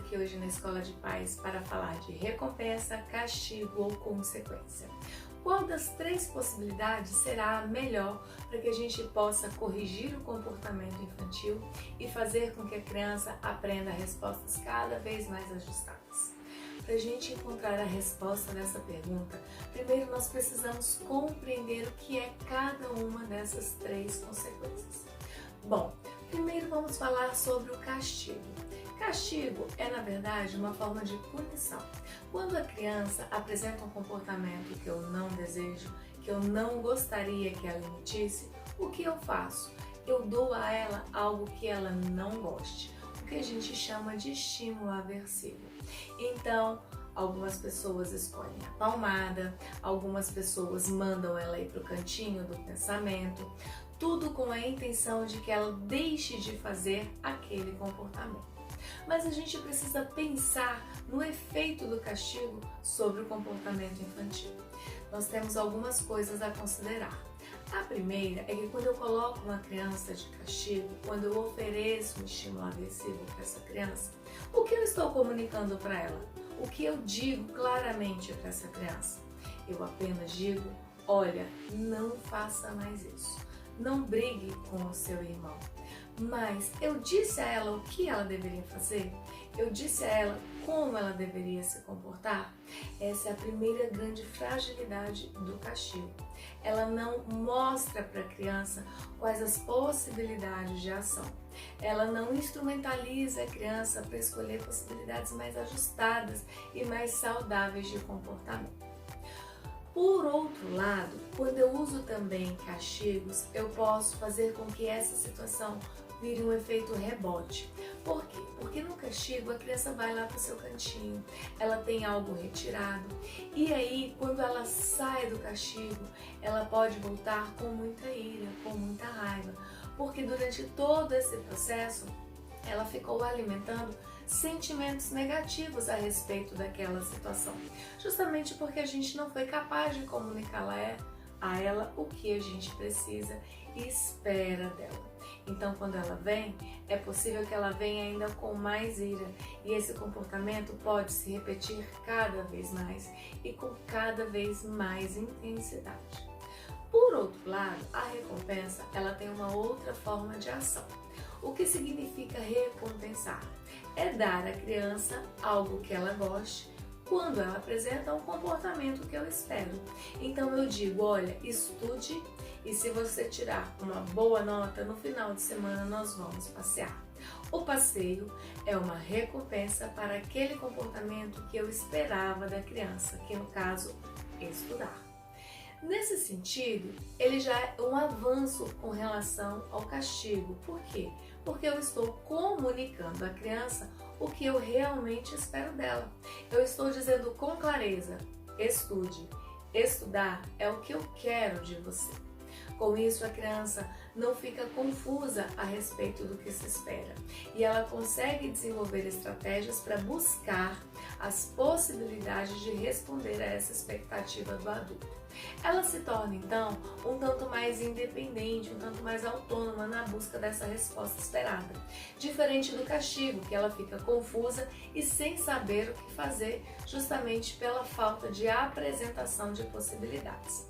aqui hoje na Escola de Paz para falar de recompensa, castigo ou consequência. Qual das três possibilidades será a melhor para que a gente possa corrigir o comportamento infantil e fazer com que a criança aprenda respostas cada vez mais ajustadas? Para a gente encontrar a resposta dessa pergunta, primeiro nós precisamos compreender o que é cada uma dessas três consequências. Bom, primeiro vamos falar sobre o castigo. Castigo é, na verdade, uma forma de punição. Quando a criança apresenta um comportamento que eu não desejo, que eu não gostaria que ela emitisse, o que eu faço? Eu dou a ela algo que ela não goste, o que a gente chama de estímulo aversivo. Então, algumas pessoas escolhem a palmada, algumas pessoas mandam ela ir para o cantinho do pensamento, tudo com a intenção de que ela deixe de fazer aquele comportamento. Mas a gente precisa pensar no efeito do castigo sobre o comportamento infantil. Nós temos algumas coisas a considerar. A primeira é que quando eu coloco uma criança de castigo, quando eu ofereço um estímulo aversivo para essa criança, o que eu estou comunicando para ela? O que eu digo claramente para essa criança? Eu apenas digo, olha, não faça mais isso. Não brigue com o seu irmão. Mas eu disse a ela o que ela deveria fazer? Eu disse a ela como ela deveria se comportar? Essa é a primeira grande fragilidade do castigo. Ela não mostra para a criança quais as possibilidades de ação. Ela não instrumentaliza a criança para escolher possibilidades mais ajustadas e mais saudáveis de comportamento. Por outro lado, quando eu uso também castigos, eu posso fazer com que essa situação vire um efeito rebote. Por quê? Porque no castigo a criança vai lá para o seu cantinho, ela tem algo retirado e aí quando ela sai do castigo, ela pode voltar com muita ira, com muita raiva, porque durante todo esse processo ela ficou alimentando sentimentos negativos a respeito daquela situação, justamente porque a gente não foi capaz de comunicar a ela o que a gente precisa e espera dela. Então, quando ela vem, é possível que ela venha ainda com mais ira e esse comportamento pode se repetir cada vez mais e com cada vez mais intensidade. Por outro lado, a recompensa ela tem uma outra forma de ação. O que significa recompensar? É dar à criança algo que ela goste quando ela apresenta um comportamento que eu espero. Então eu digo, olha, estude e se você tirar uma boa nota, no final de semana nós vamos passear. O passeio é uma recompensa para aquele comportamento que eu esperava da criança, que no caso é estudar. Nesse sentido, ele já é um avanço com relação ao castigo. Por quê? Porque eu estou comunicando à criança o que eu realmente espero dela. Eu estou dizendo com clareza, estude. Estudar é o que eu quero de você. Com isso, a criança não fica confusa a respeito do que se espera e ela consegue desenvolver estratégias para buscar as possibilidades de responder a essa expectativa do adulto. Ela se torna, então, um tanto mais independente, um tanto mais autônoma na busca dessa resposta esperada. Diferente do castigo, que ela fica confusa e sem saber o que fazer, justamente pela falta de apresentação de possibilidades.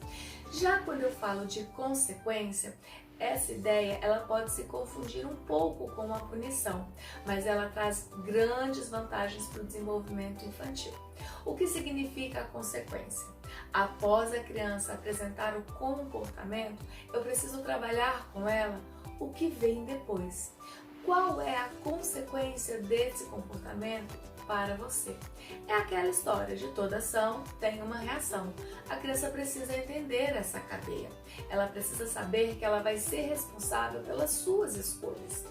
Já quando eu falo de consequência, essa ideia ela pode se confundir um pouco com a punição, mas ela traz grandes vantagens para o desenvolvimento infantil. O que significa a consequência? Após a criança apresentar o comportamento, eu preciso trabalhar com ela o que vem depois. Qual é a consequência desse comportamento para você? É aquela história de toda ação tem uma reação. A criança precisa entender essa cadeia. Ela precisa saber que ela vai ser responsável pelas suas escolhas.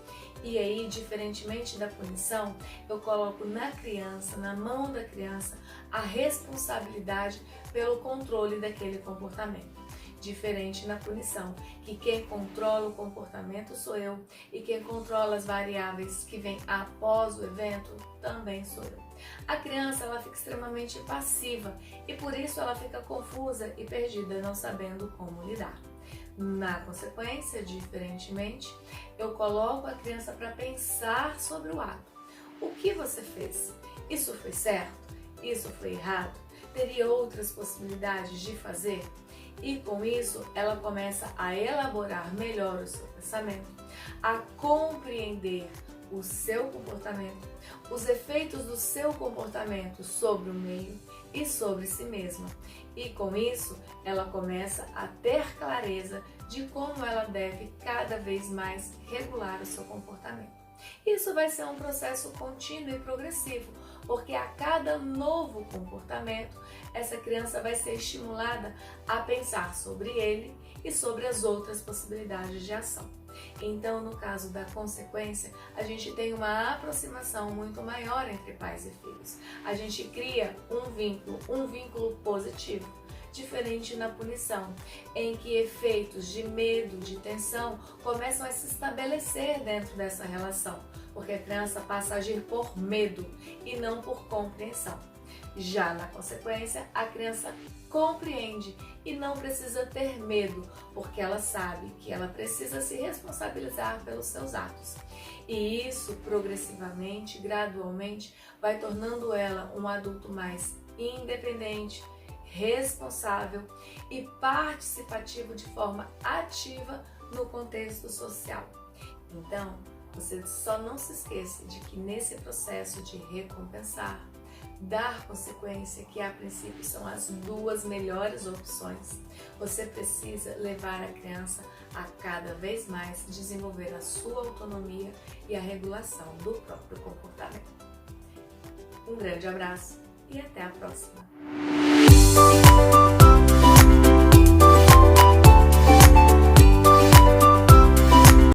E aí, diferentemente da punição, eu coloco na criança, na mão da criança, a responsabilidade pelo controle daquele comportamento. Diferente na punição, que quem controla o comportamento sou eu e quem controla as variáveis que vêm após o evento também sou eu. A criança ela fica extremamente passiva e por isso ela fica confusa e perdida, não sabendo como lidar. Na consequência, diferentemente, eu coloco a criança para pensar sobre o ato. o que você fez? Isso foi certo? Isso foi errado? Teria outras possibilidades de fazer? E com isso, ela começa a elaborar melhor o seu pensamento, a compreender o seu comportamento, os efeitos do seu comportamento sobre o meio e sobre si mesma. E com isso, ela começa a ter clareza de como ela deve cada vez mais regular o seu comportamento. Isso vai ser um processo contínuo e progressivo, porque a cada novo comportamento, essa criança vai ser estimulada a pensar sobre ele e sobre as outras possibilidades de ação. Então, no caso da consequência, a gente tem uma aproximação muito maior entre pais e filhos. A gente cria um vínculo positivo, diferente na punição, em que efeitos de medo, de tensão, começam a se estabelecer dentro dessa relação, porque a criança passa a agir por medo e não por compreensão. Já na consequência, a criança compreende e não precisa ter medo, porque ela sabe que ela precisa se responsabilizar pelos seus atos. E isso, progressivamente, gradualmente, vai tornando ela um adulto mais independente, responsável e participativo de forma ativa no contexto social. Então, você só não se esqueça de que nesse processo de recompensar, dar consequência, que a princípio são as duas melhores opções, você precisa levar a criança a cada vez mais desenvolver a sua autonomia e a regulação do próprio comportamento. Um grande abraço e até a próxima!